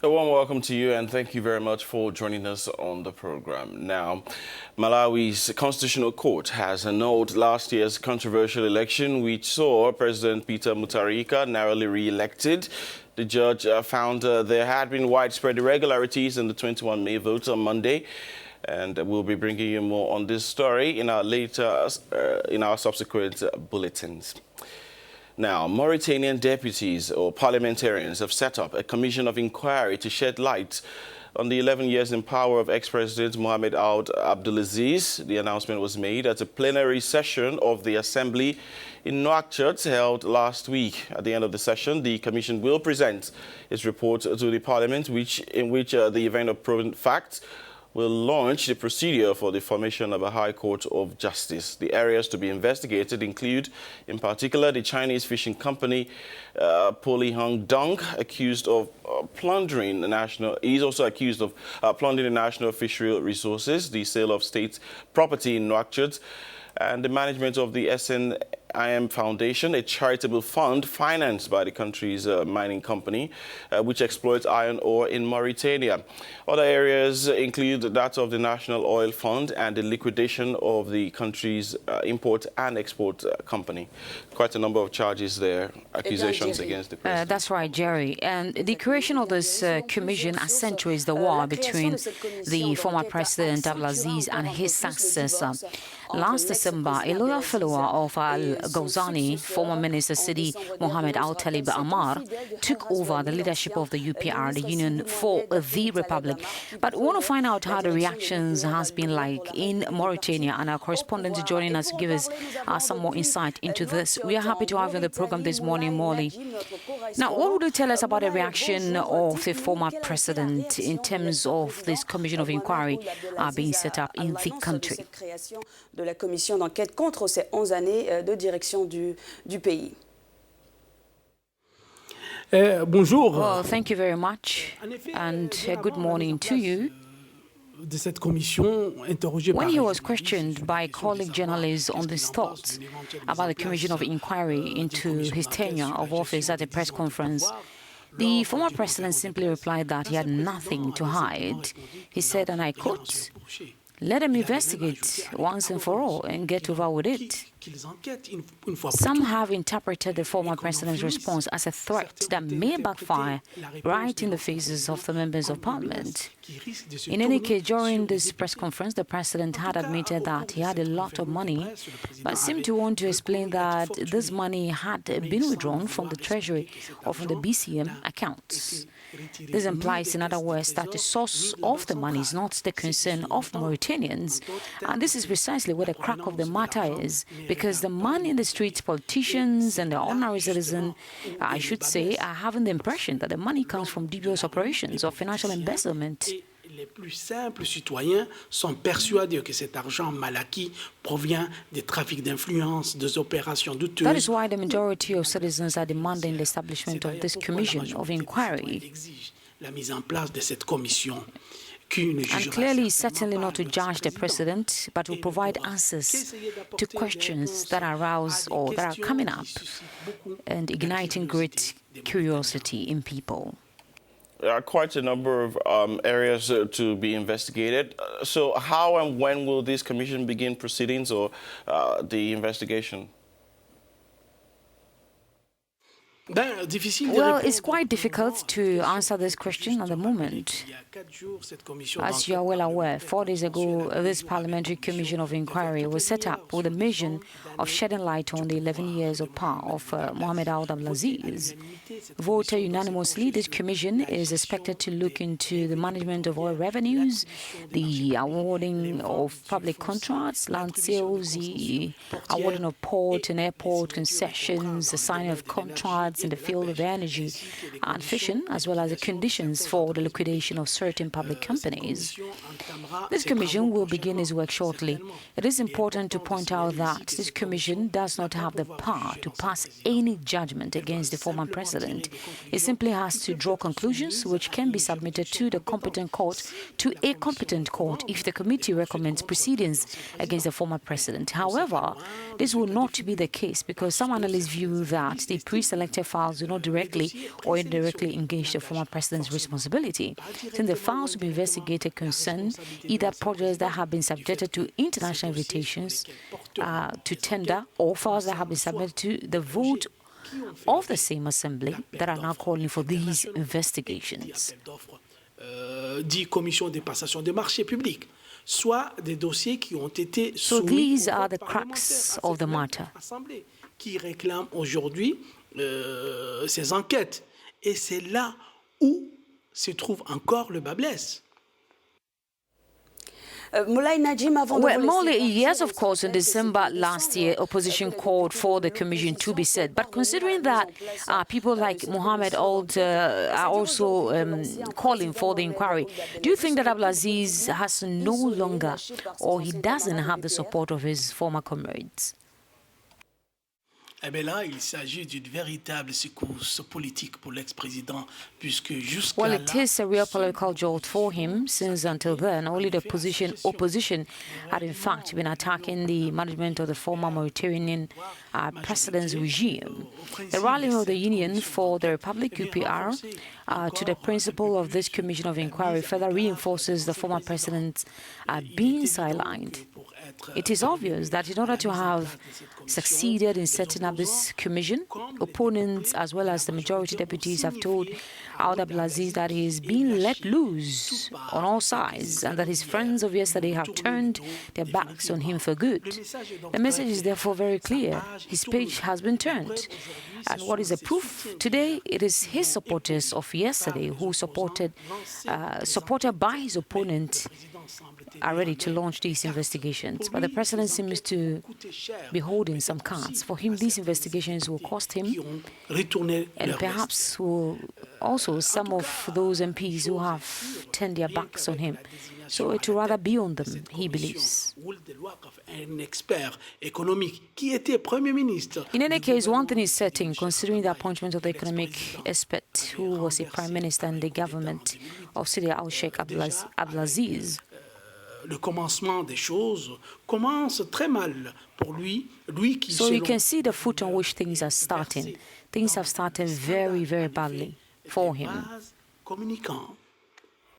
A warm welcome to you and thank you very much for joining us on the program. Now, Malawi's Constitutional Court has annulled last year's controversial election which saw President Peter Mutharika narrowly re-elected. The judge found there had been widespread irregularities in the 21 May vote on Monday. And we'll be bringing you more on this story in our subsequent bulletins. Now, Mauritanian deputies or parliamentarians have set up a commission of inquiry to shed light on the 11 years in power of ex-president Mohamed Ould Abdel Aziz. The announcement was made at a plenary session of the Assembly in Nouakchott held last week. At the end of the session, the commission will present its report to the parliament, in which the event of proven facts will launch the procedure for the formation of a High Court of Justice. The areas to be investigated include, in particular, the Chinese fishing company Polyhong Dong, accused of plundering the national. He's also accused of plundering the national fishery resources, the sale of state property in Nouakchott, and the management of the SNIM Foundation, a charitable fund financed by the country's mining company, which exploits iron ore in Mauritania. Other areas include that of the National Oil Fund and the liquidation of the country's import and export company. Quite a number of charges there, accusations against the president. That's right, Jerry. And the creation of this commission accentuates the war between the former president Abdel Aziz and his successor. Last December, a loyal follower of Al-Ghazani, former Minister Sidi Mohamed Ould Abdel Aziz, took over the leadership of the UPR, the Union for the Republic. But we want to find out how the reactions has been like in Mauritania, and our correspondent is joining us to give us some more insight into this. We are happy to have you on the program this morning, Molly. Now, what would you tell us about the reaction of the former president in terms of this commission of inquiry being set up in the country? De la commission d'enquête contre ces 11 années de direction du pays. Bonjour. Well, thank you very much, and good morning to you. When he was questioned by colleague journalists on his thoughts about the commission of inquiry into his tenure of office at a press conference, the former president simply replied that he had nothing to hide. He said, and I quote, "Let them investigate once and for all and get over with it." Some have interpreted the former president's response as a threat that may backfire right in the faces of the members of parliament. In any case, during this press conference, the president had admitted that he had a lot of money, but seemed to want to explain that this money had been withdrawn from the treasury or from the BCM accounts. This implies, in other words, that the source of the money is not the concern of Mauritanians, and this is precisely where the crack of the matter is, because the man in the streets, politicians and the ordinary citizen, I should say, are having the impression that the money comes from dubious operations or financial embezzlement. Les plus simples citoyens sont persuadés que cet argent mal acquis provient des trafics d'influence, des opérations douteuses. That is why the majority of citizens are demanding the establishment of this commission of inquiry. La mise en place de cette commission. And clearly, certainly not to judge the president, but will provide answers to questions that arouse or that are coming up and igniting great curiosity in people. There are quite a number of areas to be investigated. So how and when will this commission begin proceedings or the investigation? Well, it's quite difficult to answer this question at the moment. As you are well aware, 4 days ago, this Parliamentary Commission of Inquiry was set up with a mission of shedding light on the 11 years of power of Mohamed Ould Abdel Aziz. Voted unanimously, this commission is expected to look into the management of oil revenues, the awarding of public contracts, land sales, the awarding of port and airport concessions, the signing of contracts in the field of energy and fishing, as well as the conditions for the liquidation of certain public companies. This commission will begin its work shortly. It is important to point out that this commission does not have the power to pass any judgment against the former president. It simply has to draw conclusions which can be submitted to the competent court, if the committee recommends proceedings against the former president. However, this will not be the case because some analysts view that the pre-selected files do not directly or indirectly engage the former president's responsibility, since the files to be investigated concern either projects that have been subjected to international invitations to tender or files that have been submitted to the vote of the same assembly that are now calling for these investigations. Dit commission des passations des marchés publics, soit des dossiers qui ont été So soumis these aux are the parlementaires crux à of the cette même matter. assemblée qui réclament aujourd'hui ces enquêtes. Et c'est là où se trouve encore le bas blesse. Moulay Najim, avant de Well, vous laisser Molly, yes, of partir, course, in December last year, opposition called for the commission to be set. But considering that people like Mohamed Ould are also calling for the inquiry, do you think that Abdel Aziz has no longer, or he doesn't have the support of his former comrades? Eh bien là, il s'agit d'une véritable secousse politique pour l'ex-président, puisque jusqu'à Well, là... it is a real political jolt for him, since until then, only the opposition had in fact been attacking the management of the former Mauritanian president's regime. The rallying of the Union for the Republic, UPR, to the principle of this commission of inquiry further reinforces the former president being sidelined. It is obvious that in order to have succeeded in setting up this commission, opponents as well as the majority deputies have told Ould Abdel Aziz that he is being let loose on all sides and that his friends of yesterday have turned their backs on him for good. The message is therefore very clear. His page has been turned. And what is the proof? Today, it is his supporters of yesterday who supported by his opponent are ready to launch these investigations. But the president seems to be holding some cards. For him, these investigations will cost him, and perhaps will also some of those MPs who have turned their backs on him. So it will rather be on them, he believes. In any case, one thing is certain, considering the appointment of the economic expert who was a prime minister in the government of Sidi Al-Sheikh Abdel Aziz. Le commencement des choses commence très mal pour lui qui So you can see the foot on which things are starting. Things have started very, very badly for him. communicant.